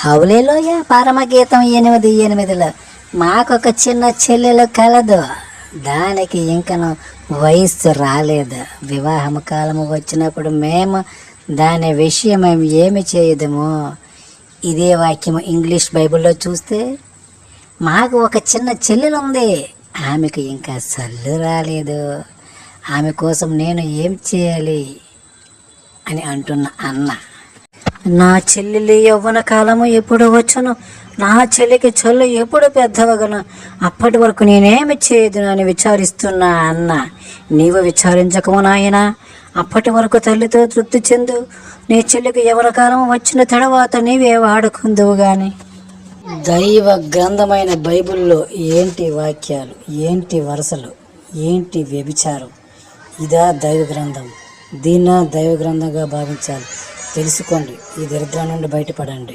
హౌలేలోయ పరమగీతం 8:8లో మాకొక చిన్న చెల్లెలు కలదు, దానికి ఇంకను వయస్సు రాలేదు. వివాహం కాలము వచ్చినప్పుడు మేము దాని విషయం ఏమి చేయదము. ఇదే వాక్యము ఇంగ్లీష్ బైబిల్లో చూస్తే, మాకు ఒక చిన్న చెల్లెలు ఉంది, ఆమెకు ఇంకా సల్లు రాలేదు, ఆమె కోసం నేను ఏం చేయాలి అని అంటున్న అన్న. నా చెల్లెలి యవ్వన కాలము ఎప్పుడు వచ్చును, నా చెల్లికి చల్లు ఎప్పుడు పెద్దవగను, అప్పటి వరకు నేనేమి చేయదును అని విచారిస్తున్నా అన్న. నీవు విచారించకము నాయనా, అప్పటి వరకు తల్లితో తృప్తి చెందు. నీ చెల్లికి యవ్వన కాలం వచ్చిన తర్వాత నీవే వాడుకుందువు గాని. దైవ గ్రంథమైన బైబిల్లో ఏంటి వాక్యాలు, ఏంటి వరుసలు, ఏంటి వ్యభిచారం? ఇదా దైవ గ్రంథం? దీన్న దైవ గ్రంథంగా భావించాలి. తెలుసుకోండి, ఈ దరిద్రం నుండి బయటపడండి.